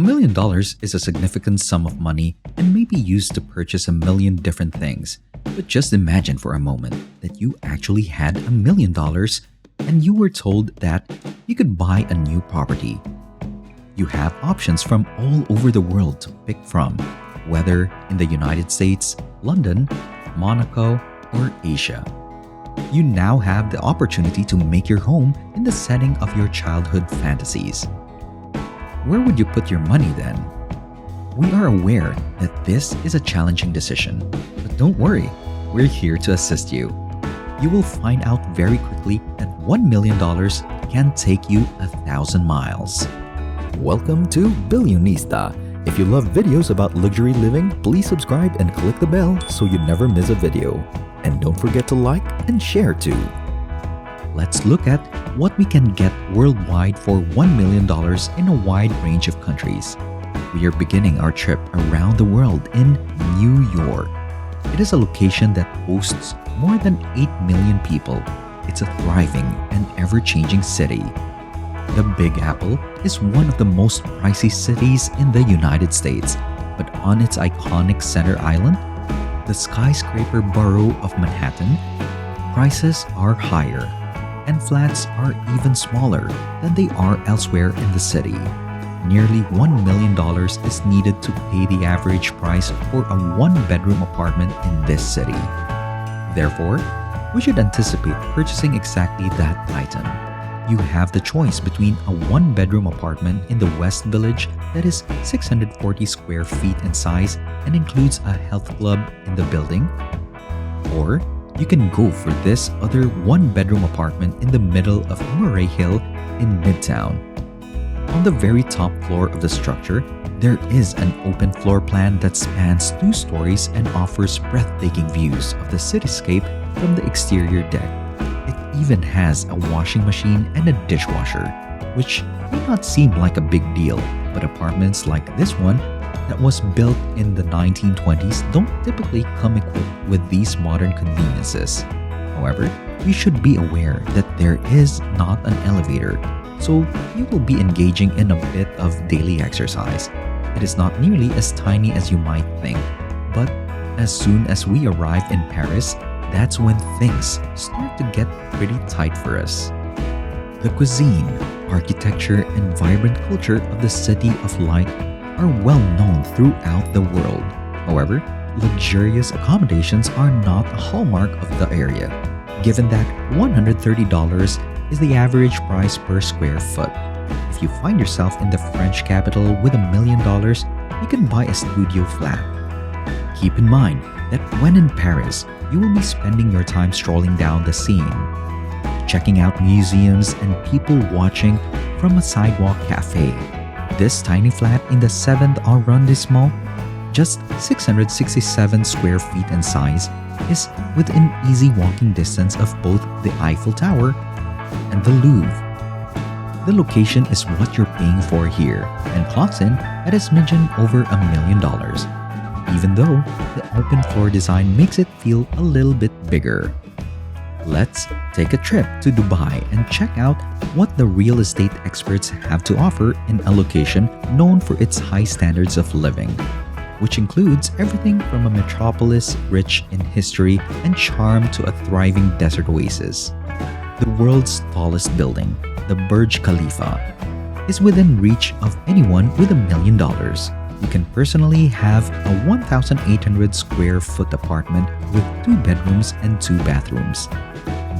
$1 million is a significant sum of money and may be used to purchase a million different things. But just imagine for a moment that you actually had $1 million and you were told that you could buy a new property. You have options from all over the world to pick from, whether in the United States, London, Monaco, or Asia. You now have the opportunity to make your home in the setting of your childhood fantasies. Where would you put your money then? We are aware that this is a challenging decision, but don't worry, we're here to assist you. You will find out very quickly that $1 million can take you 1,000 miles. Welcome to Billionista. If you love videos about luxury living, please subscribe and click the bell so you never miss a video. And don't forget to like and share too. Let's look at what we can get worldwide for $1 million in a wide range of countries. We are beginning our trip around the world in New York. It is a location that hosts more than 8 million people. It's a thriving and ever-changing city. The Big Apple is one of the most pricey cities in the United States, but on its iconic center island, the skyscraper borough of Manhattan, prices are higher, and flats are even smaller than they are elsewhere in the city. Nearly $1 million is needed to pay the average price for a one-bedroom apartment in this city. Therefore, we should anticipate purchasing exactly that item. You have the choice between a one-bedroom apartment in the West Village that is 640 square feet in size and includes a health club in the building, or you can go for this other one-bedroom apartment in the middle of Murray Hill in Midtown. On the very top floor of the structure, there is an open floor plan that spans 2 stories and offers breathtaking views of the cityscape from the exterior deck. It even has a washing machine and a dishwasher, which may not seem like a big deal, but apartments like this one that was built in the 1920s don't typically come equipped with these modern conveniences. However, you should be aware that there is not an elevator, so you will be engaging in a bit of daily exercise. It is not nearly as tiny as you might think, but as soon as we arrive in Paris, that's when things start to get pretty tight for us. The cuisine, architecture, and vibrant culture of the City of Light are well known throughout the world. However, luxurious accommodations are not a hallmark of the area, given that $130 is the average price per square foot. If you find yourself in the French capital with $1 million, you can buy a studio flat. Keep in mind that when in Paris, you will be spending your time strolling down the Seine, checking out museums and people watching from a sidewalk cafe. This tiny flat in the 7th arrondissement, just 667 square feet in size, is within easy walking distance of both the Eiffel Tower and the Louvre. The location is what you're paying for here and clocks in at a smidgen over $1 million, even though the open floor design makes it feel a little bit bigger. Let's take a trip to Dubai and check out what the real estate experts have to offer in a location known for its high standards of living, which includes everything from a metropolis rich in history and charm to a thriving desert oasis. The world's tallest building, the Burj Khalifa, is within reach of anyone with $1 million. You can personally have a 1,800 square foot apartment with 2 bedrooms and 2 bathrooms.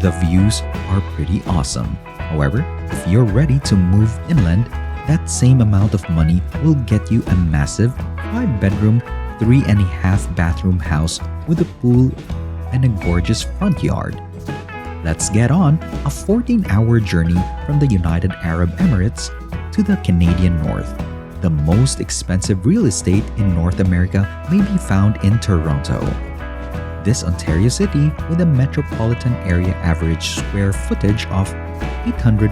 The views are pretty awesome. However, if you're ready to move inland, that same amount of money will get you a massive 5-bedroom, 3.5 bathroom house with a pool and a gorgeous front yard. Let's get on a 14-hour journey from the United Arab Emirates to the Canadian North. The most expensive real estate in North America may be found in Toronto. This Ontario city, with a metropolitan area average square footage of $804.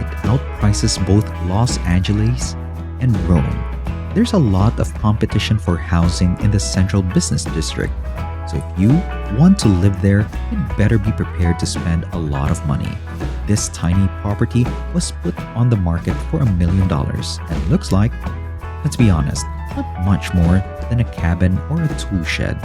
It outprices both Los Angeles and Rome. There's a lot of competition for housing in the central business district, So if you want to live there, you'd better be prepared to spend a lot of money. This tiny property was put on the market for $1 million and looks like, let's be honest, not much more than a cabin or a tool shed.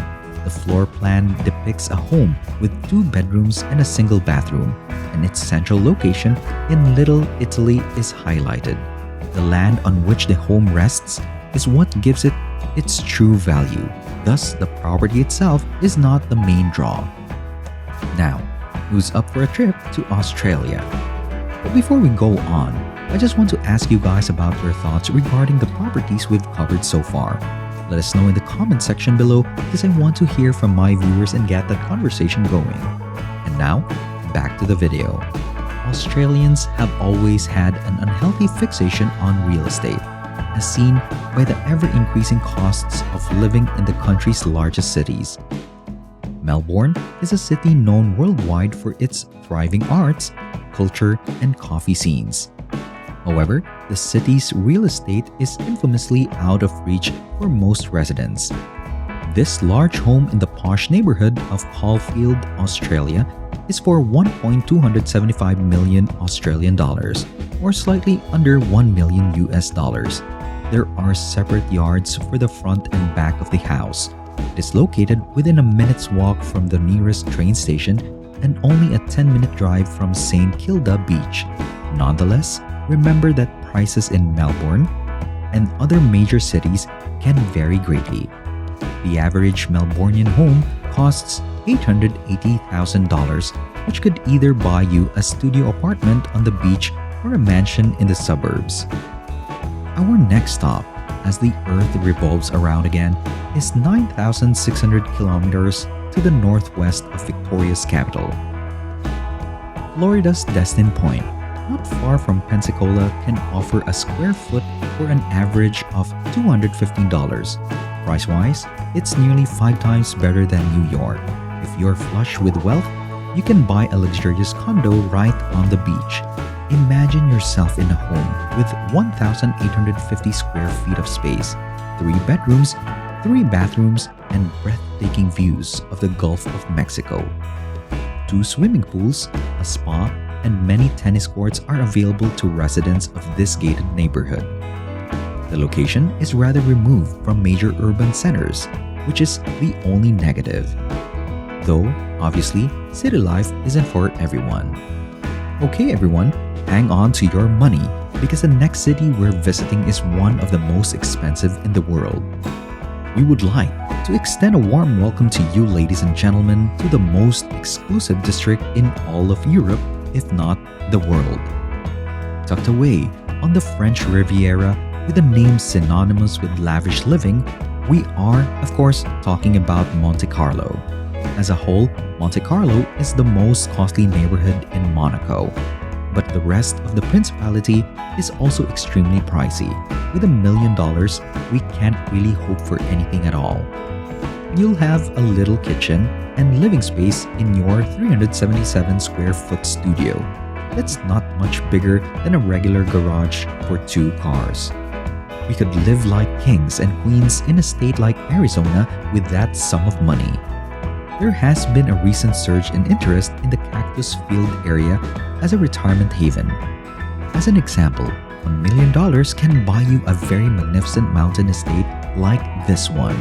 The floor plan depicts a home with 2 bedrooms and a single bathroom, and its central location in Little Italy is highlighted. The land on which the home rests is what gives it its true value. Thus, the property itself is not the main draw. Now, who's up for a trip to Australia? But before we go on, I just want to ask you guys about your thoughts regarding the properties we've covered so far. Let us know in the comment section below because I want to hear from my viewers and get that conversation going. And now, back to the video. Australians have always had an unhealthy fixation on real estate, as seen by the ever-increasing costs of living in the country's largest cities. Melbourne is a city known worldwide for its thriving arts, culture, and coffee scenes. However, the city's real estate is infamously out of reach for most residents. This large home in the posh neighborhood of Caulfield, Australia, is for 1.275 million Australian dollars, or slightly under 1 million US dollars. There are separate yards for the front and back of the house. It is located within a minute's walk from the nearest train station and only a 10-minute drive from St. Kilda Beach. Nonetheless, remember that prices in Melbourne and other major cities can vary greatly. The average Melbourneian home costs $880,000, which could either buy you a studio apartment on the beach or a mansion in the suburbs. Our next stop, as the Earth revolves around again, is 9,600 kilometers to the northwest of Victoria's capital. Florida's Destin Point, not far from Pensacola, can offer a square foot for an average of $215. Price-wise, it's nearly 5 times better than New York. If you're flush with wealth, you can buy a luxurious condo right on the beach. Imagine yourself in a home with 1,850 square feet of space, 3 bedrooms, 3 bathrooms, and breathtaking views of the Gulf of Mexico. 2 swimming pools, a spa, and many tennis courts are available to residents of this gated neighborhood. The location is rather removed from major urban centers, which is the only negative. Though, obviously, city life isn't for everyone. Okay everyone, hang on to your money because the next city we're visiting is one of the most expensive in the world. We would like to extend a warm welcome to you ladies and gentlemen to the most exclusive district in all of Europe, if not the world. Tucked away on the French Riviera with a name synonymous with lavish living, we are, of course, talking about Monte Carlo. As a whole, Monte Carlo is the most costly neighborhood in Monaco, but the rest of the principality is also extremely pricey. With $1 million, we can't really hope for anything at all. You'll have a little kitchen and living space in your 377 square foot studio. That's not much bigger than a regular garage for 2 cars. We could live like kings and queens in a state like Arizona with that sum of money. There has been a recent surge in interest in the Cactus Field area as a retirement haven. As an example, $1 million can buy you a very magnificent mountain estate like this one,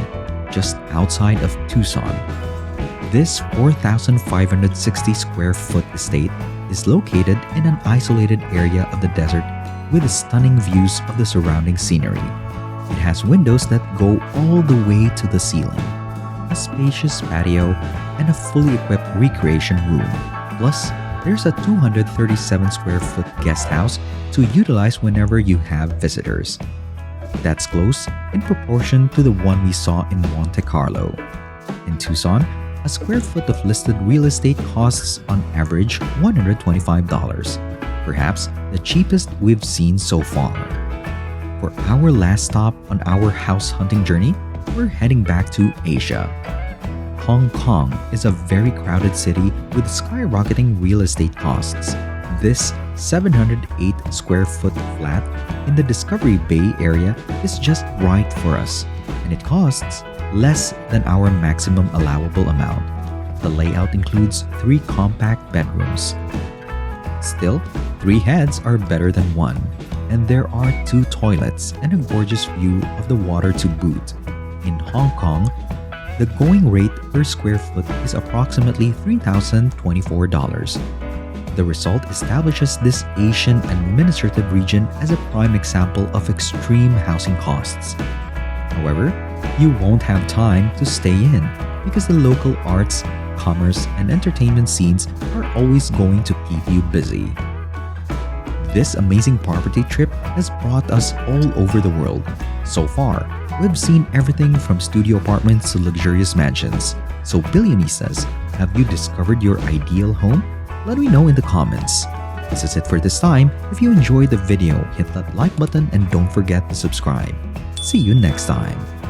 just outside of Tucson. This 4,560 square foot estate is located in an isolated area of the desert with stunning views of the surrounding scenery. It has windows that go all the way to the ceiling, a spacious patio, and a fully equipped recreation room. Plus, there's a 237 square foot guest house to utilize whenever you have visitors. That's close in proportion to the one we saw in Monte Carlo. In Tucson, a square foot of listed real estate costs on average $125, perhaps the cheapest we've seen so far. For our last stop on our house hunting journey, we're heading back to Asia. Hong Kong is a very crowded city with skyrocketing real estate costs. This 708 square foot flat in the Discovery Bay area is just right for us, and it costs less than our maximum allowable amount. The layout includes 3 compact bedrooms. Still, 3 heads are better than 1, and there are 2 toilets and a gorgeous view of the water to boot. In Hong Kong, the going rate per square foot is approximately $3,024. The result establishes this Asian administrative region as a prime example of extreme housing costs. However, you won't have time to stay in because the local arts, commerce, and entertainment scenes are always going to keep you busy. This amazing property trip has brought us all over the world. So far, we've seen everything from studio apartments to luxurious mansions. So Billionistas, have you discovered your ideal home? Let me know in the comments. This is it for this time. If you enjoyed the video, hit that like button and don't forget to subscribe. See you next time.